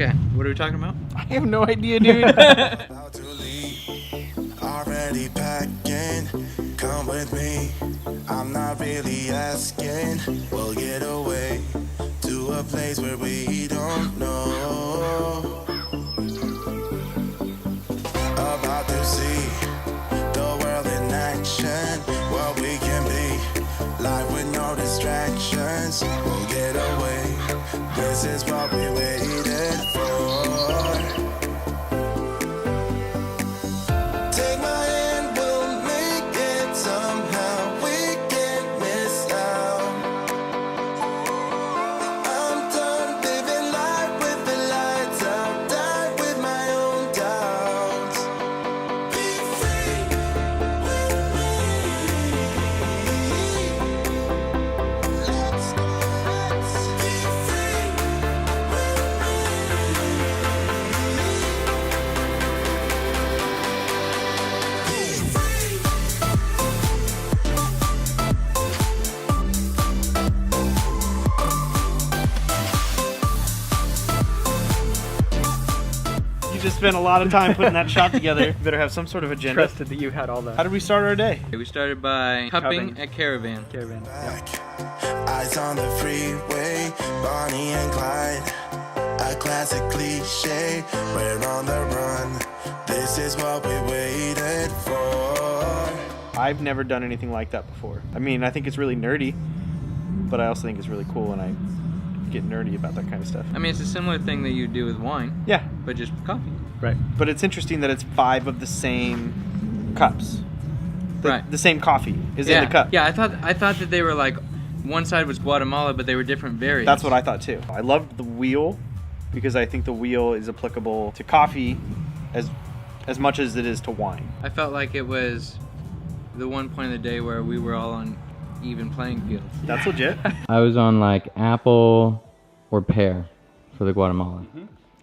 Okay, what are we talking about? I have no idea, dude. About to leave, already packing. Come with me, I'm not really asking. We'll get away to a place where we don't know. About to see the world in action, what we can be, life with no distractions. We'll get away, this is what we waited for. Take my hand, we'll make it somehow. We can't miss out. I'm done living life with the lights out. Die with my own doubts. Be free with me. Let's be free with You just spent a lot of time putting that shot together. Better have some sort of agenda. Trusted that you had all that. How did we start our day? We started by cupping at Caravan. Caravan. back. Eyes on the freeway, Bonnie and Clyde. A classic cliche, we're on the run. This is what we waited for. I've never done anything like that before. I mean, I think it's really nerdy, but I also think it's really cool, and I get nerdy about that kind of stuff. I mean, it's a similar thing that you do with wine, Yeah, but just coffee. right. But it's interesting that it's 5 of the same cups. Right. The same coffee is yeah. in the cup. Yeah, I thought that they were like, one side was Guatemala, but they were different variants. That's what I thought too. I loved the wheel because I think the wheel is applicable to coffee as much as it is to wine. I felt like it was the one point of the day where we were all on even playing field. That's legit. I was on like apple or pear for the Guatemala.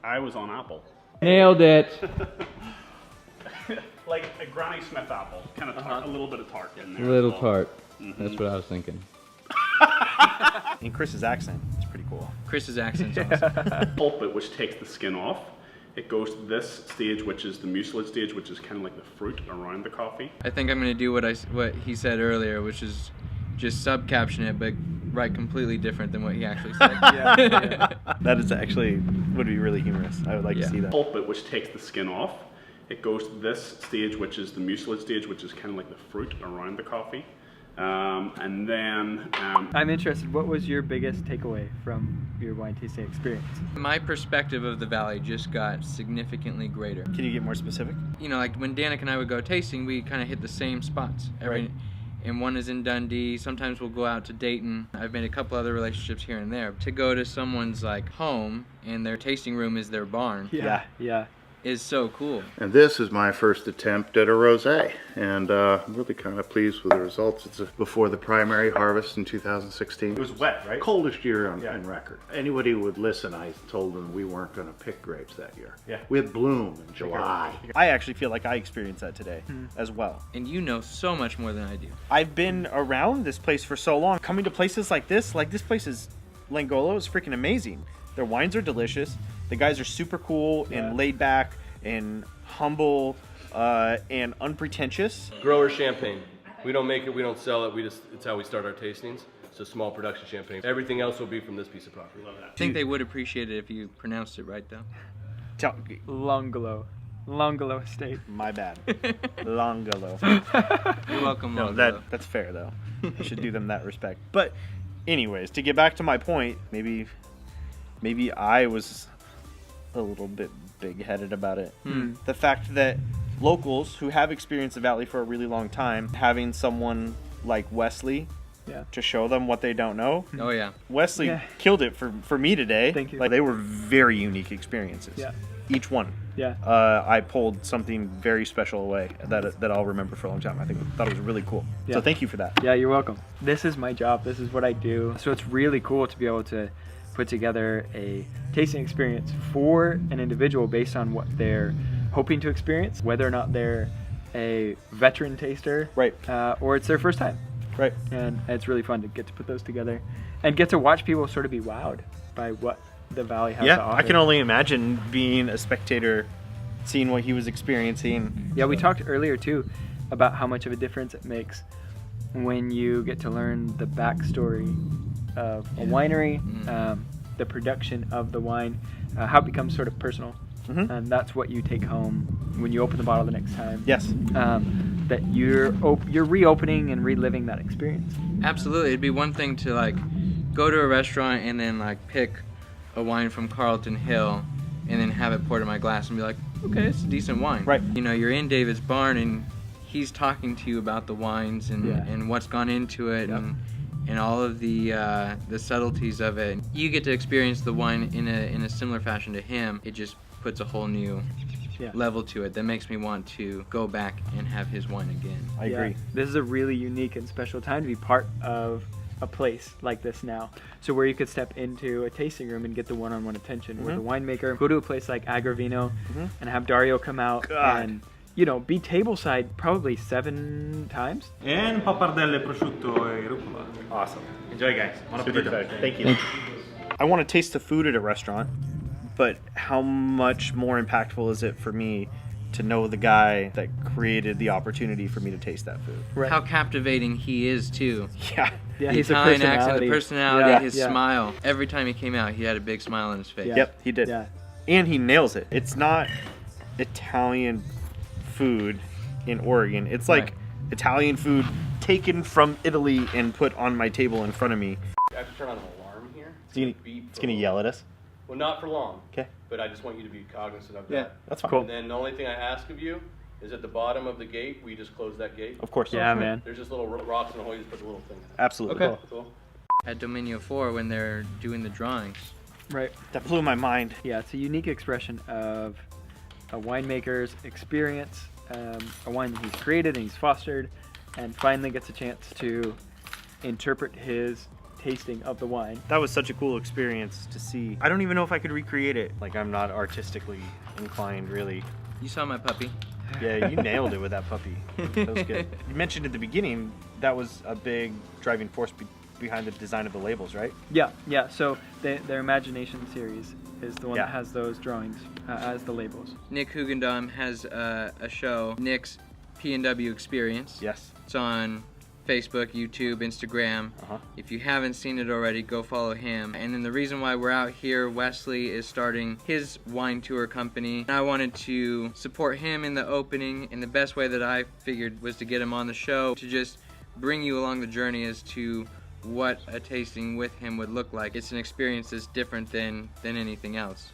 I was on apple. Nailed it. Like a Granny Smith apple. Kind of tart, a little bit of tart in there. A little as well. tart. That's what I was thinking. And Chris's accent is pretty cool. Chris's accent's awesome. Pulp it, which takes the skin off. It goes to this stage, which is the mucilage stage, which is kind of like the fruit around the coffee. I think I'm gonna do what he said earlier, which is just sub-caption it, but write completely different than what he actually said. That is actually would be really humorous. I would like to see that. Pulp it, which takes the skin off. It goes to this stage, which is the mucilage stage, which is kind of like the fruit around the coffee. And then I'm interested. What was your biggest takeaway from your wine tasting experience? My perspective of the valley just got significantly greater. Can you get more specific? You know, like when Danica and I would go tasting, we kind of hit the same spots. Right. And one is in Dundee. Sometimes we'll go out to Dayton. I've made a couple other relationships here and there. To go to someone's like home and their tasting room is their barn Yeah. is so cool. And this is my first attempt at a rosé, and I'm really kind of pleased with the results. It's before the primary harvest in 2016. it was wet, right? Coldest year on Yeah. record. Anybody who would listen, I told them we weren't going to pick grapes that year. Yeah. We had bloom in July. I actually feel like I experienced that today as well. And you know so much more than I do. I've been around this place for so long. Coming to places like this place is Langolo is freaking amazing. Their wines are delicious. The guys are super cool and laid back and humble and unpretentious. Grower champagne. We don't make it, we don't sell it, it's how we start our tastings. It's a small production champagne. Everything else will be from this piece of property. Love that. I think they would appreciate it if you pronounced it right, though. Longolo Estate. My bad. Langolo. You're welcome, No, Longo. that's fair though. I should do them that respect. But anyways, to get back to my point, maybe I was a little bit big-headed about it. The fact that locals who have experienced the valley for a really long time, having someone like Wesley to show them what they don't know. Oh, yeah. Wesley killed it for me today. Thank you. Like, they were very unique experiences. Yeah. Each one. Yeah. I pulled something very special away that I'll remember for a long time. I thought it was really cool. Yeah. So thank you for that. Yeah, you're welcome. This is my job. This is what I do. So it's really cool to be able to put together a tasting experience for an individual based on what they're hoping to experience, whether or not they're a veteran taster, Right. Or it's their first time. Right. And it's really fun to get to put those together and get to watch people sort of be wowed by what the valley has to Yeah, offer. I can only imagine being a spectator, seeing what he was experiencing. Yeah, we talked earlier too about how much of a difference it makes when you get to learn the backstory of a winery, the production of the wine, how it becomes sort of personal. And that's what you take home when you open the bottle the next time. Yes. That you're reopening and reliving that experience. Absolutely. It'd be one thing to like go to a restaurant and then like pick a wine from Carlton Hill and then have it poured in my glass and be like, okay, it's a decent wine. Right. You know, you're in David's barn and he's talking to you about the wines and what's gone into it and all of the subtleties of it. You get to experience the wine in a similar fashion to him. It just puts a whole new level to it that makes me want to go back and have his wine again. I agree. This is a really unique and special time to be part of a place like this now. So where you could step into a tasting room and get the one-on-one attention with a winemaker, go to a place like Agravino and have Dario come out and, you know, be tableside probably 7 times. And pappardelle, prosciutto e rucola. Awesome. Enjoy, guys. Buon appetito. Thank you. I want to taste the food at a restaurant, but how much more impactful is it for me to know the guy that created the opportunity for me to taste that food? Right. How captivating he is too. Yeah. Yeah, The he's a Italian accent, personality. the personality, Yeah, his yeah. smile. Every time he came out, he had a big smile on his face. Yeah. Yep, he did. Yeah. And he nails it. It's not Italian food in Oregon. It's like Italian food taken from Italy and put on my table in front of me. I have to turn on an alarm here. It's gonna yell at us. Well, not for long. Okay. But I just want you to be cognizant of Yeah, that. that's fine. Cool. And then the only thing I ask of you is at the bottom of the gate, we just close that gate. Of course. Yeah, man. There's just little rocks in the hole, you just put the little thing in it. Absolutely. Okay. Cool. At Dominio 4 when they're doing the drawings. Right. That blew my mind. Yeah, it's a unique expression of a winemaker's experience, a wine that he's created and he's fostered, and finally gets a chance to interpret his tasting of the wine. That was such a cool experience to see. I don't even know if I could recreate it. Like, I'm not artistically inclined, really. You saw my puppy. Yeah, you nailed it with that puppy. That was good. You mentioned at the beginning that was a big driving force behind the design of the labels, right? Yeah, yeah. So their Imagination series is the one Yeah. that has those drawings as the labels. Nick Hugendam has a show, Nick's P&W Experience. Yes. It's on Facebook, YouTube, Instagram. If you haven't seen it already, go follow him. And then the reason why we're out here, Wesley is starting his wine tour company. I wanted to support him in the opening, and the best way that I figured was to get him on the show to just bring you along the journey as to what a tasting with him would look like. It's an experience that's different than anything else.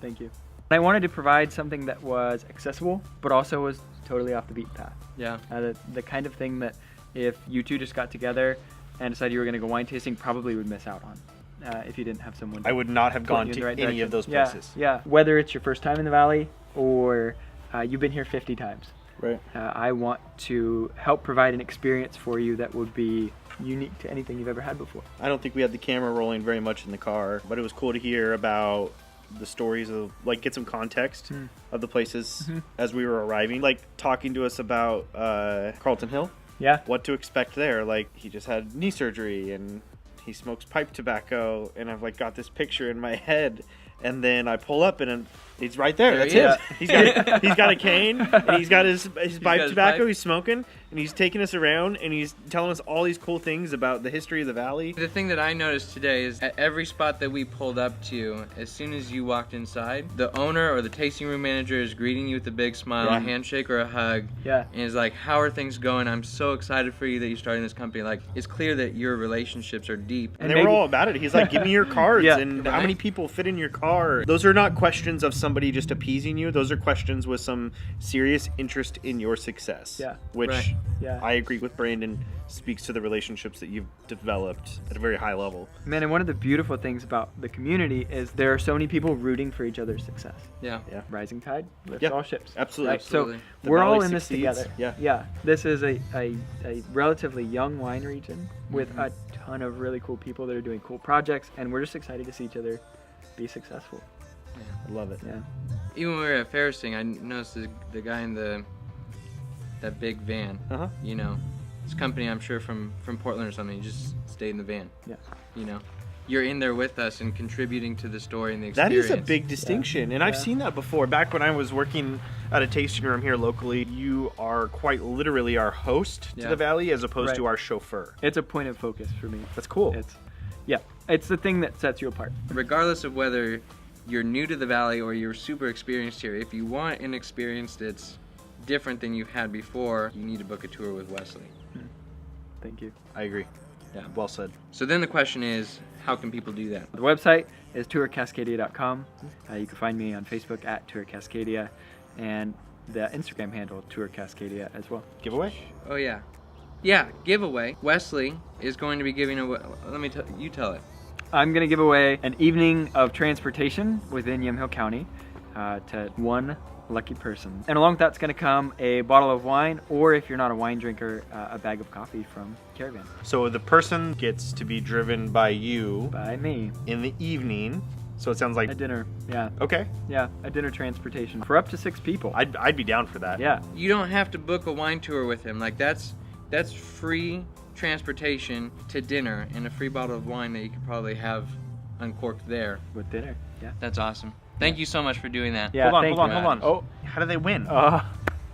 Thank you. I wanted to provide something that was accessible, but also was totally off the beaten path. Yeah. The kind of thing that if you two just got together and decided you were going to go wine tasting, probably would miss out on if you didn't have someone. I would not have gone point you to in the right any direction. of those Yeah, places. yeah. Whether it's your first time in the valley or you've been here 50 times. Right. I want to help provide an experience for you that would be unique to anything you've ever had before. I don't think we had the camera rolling very much in the car, but it was cool to hear about the stories of, like, get some context of the places as we were arriving. Like, talking to us about Carlton Hill. Yeah. What to expect there. Like, he just had knee surgery and he smokes pipe tobacco, and I've, like, got this picture in my head. And then I pull up and he's right there. That's him. He's got a cane and he's got his pipe his tobacco. pipe. He's smoking and he's taking us around and he's telling us all these cool things about the history of the valley. The thing that I noticed today is at every spot that we pulled up to, as soon as you walked inside, the owner or the tasting room manager is greeting you with a big smile, a handshake or a hug, Yeah. and is like, how are things going? I'm so excited for you that you're starting this company. Like, it's clear that your relationships are deep. And they were all about it. He's like, give me your cards Yeah. and how many people fit in your car. Those are not questions of somebody just appeasing you. Those are questions with some serious interest in your success. Yeah. Which Right. Yeah. I agree with Brandon, speaks to the relationships that you've developed at a very high level. Man, and one of the beautiful things about the community is there are so many people rooting for each other's success. Yeah. Rising tide lifts Yeah, all ships. absolutely. Right? So Absolutely. The we're all valley in this succeeds. together. Yeah. Yeah. This is a relatively young wine region with a ton of really cool people that are doing cool projects, and we're just excited to see each other be successful. I love it. Yeah. Even when we were at Ferrising, I noticed the guy in that big van. You know, his company, I'm sure from Portland or something. He just stayed in the van. Yeah. You know, you're in there with us and contributing to the story and the That experience. is a big distinction, and I've seen that before. Back when I was working at a tasting room here locally, you are quite literally our host to the Valley as opposed to our chauffeur. It's a point of focus for me. That's cool. It's the thing that sets you apart. Regardless of whether you're new to the Valley or you're super experienced here, if you want an experience that's different than you've had before, you need to book a tour with Wesley. Thank you. I agree. Yeah. Well said. So then the question is, how can people do that? The website is tourcascadia.com. You can find me on Facebook at Tour Cascadia, and the Instagram handle Tour Cascadia as well. Giveaway? Oh yeah. Yeah, giveaway. Wesley is going to be giving away, you tell it. I'm going to give away an evening of transportation within Yamhill County to one lucky person. And along with that's going to come a bottle of wine, or if you're not a wine drinker, a bag of coffee from Caravan. So the person gets to be driven by you. By me. In the evening. So it sounds like a dinner. Yeah. Okay. Yeah, a dinner transportation for up to 6 people. I'd be down for that. Yeah. You don't have to book a wine tour with him. Like that's free transportation to dinner and a free bottle of wine that you could probably have uncorked there. With dinner. Yeah. That's awesome. Thank you so much for doing that. Yeah, hold on. Oh, how do they win? I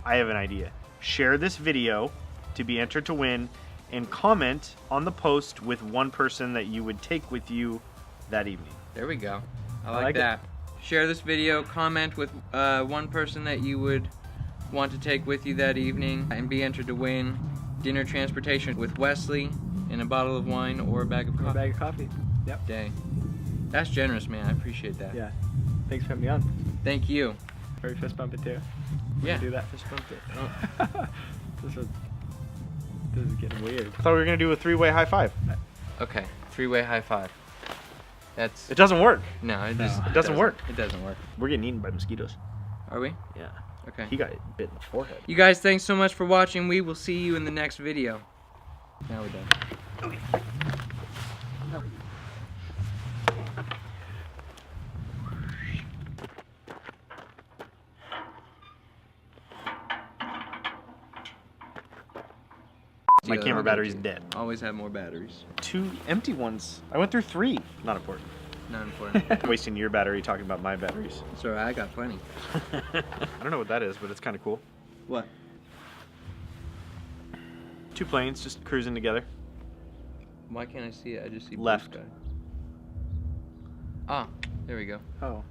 have an idea. Share this video to be entered to win, and comment on the post with one person that you would take with you that evening. There we go. I like that. Share this video, comment with one person that you would want to take with you that evening, and be entered to win dinner transportation with Wesley and a bottle of wine or a bag of coffee. A bag of coffee. Yep. Dang. That's generous, man. I appreciate that. Yeah. Thanks for having me on. Thank you. Or fist bump it too. Yeah. Do that. Fist bump it. Oh. This is getting weird. I thought we were going to do a 3-way high five. Okay. 3-way high five. It doesn't work. No, it doesn't work. It doesn't work. We're getting eaten by mosquitoes. Are we? Yeah. Okay. He got bit in the forehead. You guys, thanks so much for watching. We will see you in the next video. Now we're done. My camera battery's dead. Always have more batteries. 2 empty ones. I went through 3. Not important. Not important. Wasting your battery talking about my batteries. Sorry, I got plenty. I don't know what that is, but it's kind of cool. What? 2 planes just cruising together. Why can't I see it? I just see blue Left. sky. Ah, there we go. Oh.